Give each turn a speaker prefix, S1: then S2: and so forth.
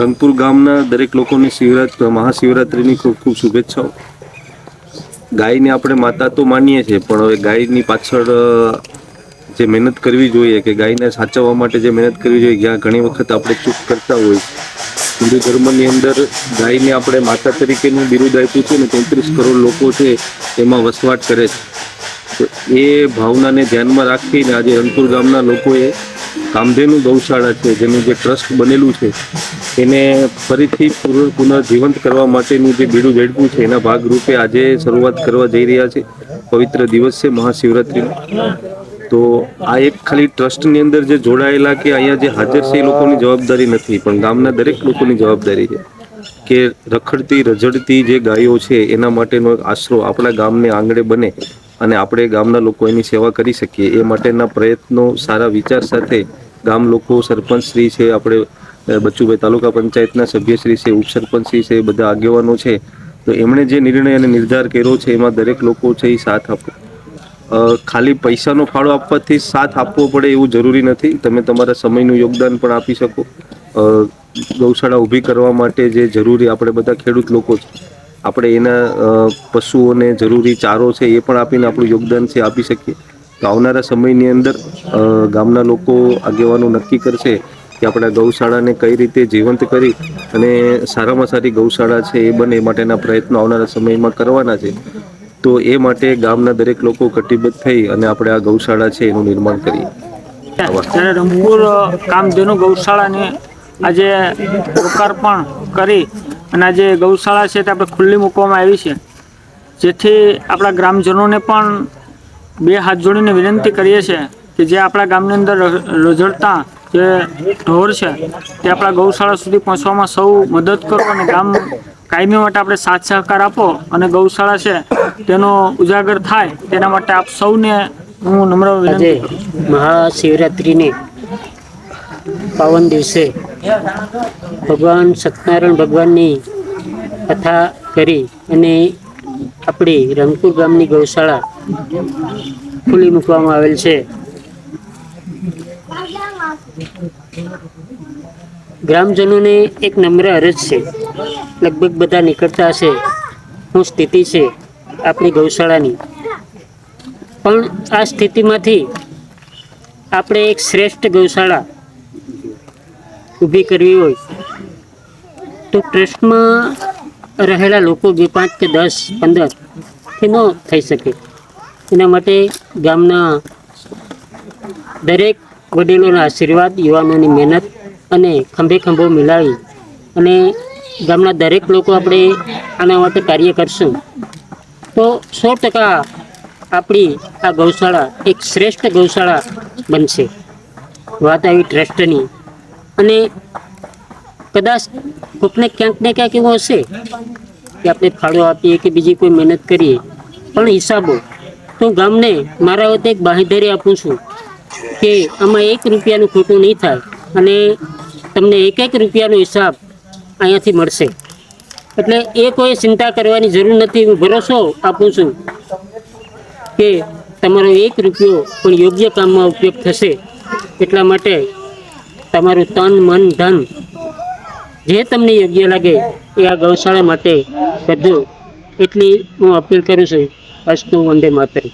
S1: રંગપુર ગામના દરેક લોકોને મહાશિવરાત્રિની ખૂબ ખૂબ શુભેચ્છાઓ। ગાયને આપણે માતા તો માનીએ છીએ, પણ હવે ગાયની પાછળ જે મહેનત કરવી જોઈએ, કે ગાયને સાચવવા માટે જે મહેનત કરવી જોઈએ, જ્યાં ઘણી વખત આપણે ચૂક કરતા હોય। હિન્દુ ધર્મની અંદર ગાયને આપણે માતા તરીકેનું બિરુદ આપ્યું છે ને 33 કરોડ લોકો છે એમાં વસવાટ કરે છે। તો એ ભાવનાને ધ્યાનમાં રાખીને આજે રંગપુર ગામના લોકોએ કામધેનુ ગૌશાળા છે, જેનું જે ટ્રસ્ટ બનેલું છે, એને ફરીથી પુનર્જીવંત કરવા માટેનું જે બીડું ઝડપ્યું છે, એના ભાગરૂપે આજે શરૂઆત કરવા જઈ રહ્યા છે। પવિત્ર દિવસ છે મહાશિવરાત્રિનો। તો આ એક ખાલી ટ્રસ્ટની અંદર જે જોડાયેલા કે અહીંયા જે હાજર છે એ લોકોની જવાબદારી નથી, પણ ગામના દરેક લોકોની જવાબદારી છે કે રખડતી રઝળતી જે ગાયો છે એના માટેનો આશરો આપણા ગામને આંગણે બને અને આપણે ગામના લોકો એની સેવા કરી શકીએ, એ માટેના પ્રયત્નો સારા વિચાર સાથે ગામ લોકો, સરપંચ શ્રી છે, આપણે બચુભાઈ તાલુકા પંચાયતના સભ્યશ્રી છે, ઉપસરપંચશ્રી છે, બધા આગેવાનો છે, તો એમણે જે નિર્ણય અને નિર્ધાર કર્યો છે એમાં દરેક લોકો છે એ સાથ આપો। ખાલી પૈસાનો ફાળો આપવાથી સાથ આપવો પડે એવું જરૂરી નથી, તમે તમારા સમયનું યોગદાન પણ આપી શકો। ગૌશાળા ઊભી કરવા માટે જે જરૂરી આપણે બધા ખેડૂત લોકો છે, આપણે એના પશુઓને જરૂરી ચારો છે એ પણ આપીને આપણું યોગદાન છે આપી શકીએ। તો આવનારા સમયની અંદર ગામના લોકો આગેવાનો નક્કી કરશે કે આપણે ગૌશાળાને કઈ રીતે જીવંત કરી અને સારામાં સારી ગૌશાળા છે એ બને, એ માટેના પ્રયત્નો આવનારા સમયમાં કરવાના છે। તો એ માટે ગામના દરેક લોકો કટિબદ્ધ થઈ અને આપણે આ ગૌશાળા છે એનું નિર્માણ કરીએ।
S2: જ્યારે રંગપુર કામધેનુ ગૌશાળાને આજે લોકાર્પણ કરી અને આજે ગૌશાળા છે તે આપણે ખુલ્લી મૂકવામાં આવી છે, જેથી આપણા ગ્રામજનોને પણ બે હાથ જોડીને વિનંતી કરીએ છીએ કે જે આપણા ગામની અંદર રઝળતા જે ઢોર છે તે આપણા ગૌશાળા સુધી પહોંચવામાં સૌ મદદ કરો અને ગામ કાયમી માટે આપણે સાથ સહકાર આપો અને ગૌશાળા છે તેનો ઉજાગર થાય તેના માટે આપ સૌને હું નમ્ર
S3: આજે
S2: વિનંતી કરું છું।
S3: મહાશિવરાત્રિને પાવન દિવસે ભગવાન સત્યનારાયણ ભગવાનની કથા કરી અને આપણી રંગપુર ગામની ગૌશાળા ખુલ્લી મૂકવામાં આવેલ છે। ગ્રામજનોને એક નમ્ર અરજ છે, લગભગ બધા નીકળતા હશે શું સ્થિતિ છે આપણી ગૌશાળાની, પણ આ સ્થિતિમાંથી આપણે એક શ્રેષ્ઠ ગૌશાળા ઊભી કરવી હોય તો ટ્રસ્ટમાં રહેલા લોકો 2, 5 કે 10, 15 થી ન થઈ શકે। એના માટે ગામના દરેક વડીલોના આશીર્વાદ, યુવાનોની મહેનત અને ખંભે ખંભો મિલાવી અને ગામના દરેક લોકો આપણે આના માટે કાર્ય કરશું તો 100% આપણી આ ગૌશાળા એક શ્રેષ્ઠ ગૌશાળા બનશે। વાત આવી ટ્રસ્ટની, અને કદાચ કોકને ક્યાંક ને ક્યાંક એવું હશે કે આપણે ફાળો આપીએ કે બીજી કોઈ મહેનત કરીએ, પણ હિસાબો તો ગામને મારા વતી એક બાંહેધરી આપું છું કે આમાં 1 રૂપિયાનું ખોટું નહીં થાય અને તમને 1 રૂપિયાનો હિસાબ અહીંયાથી મળશે। એટલે એ કોઈ ચિંતા કરવાની જરૂર નથી। હું ભરોસો આપું છું કે તમારો 1 રૂપિયો પણ યોગ્ય કામમાં ઉપયોગ થશે। એટલા માટે તમારું તન, મન, ધન જે તમને યોગ્ય લાગે એ આ ગૌશાળા માટે કરજો, એટલી હું અપીલ કરું છું। અસ્તુ, વંદે માતરમ।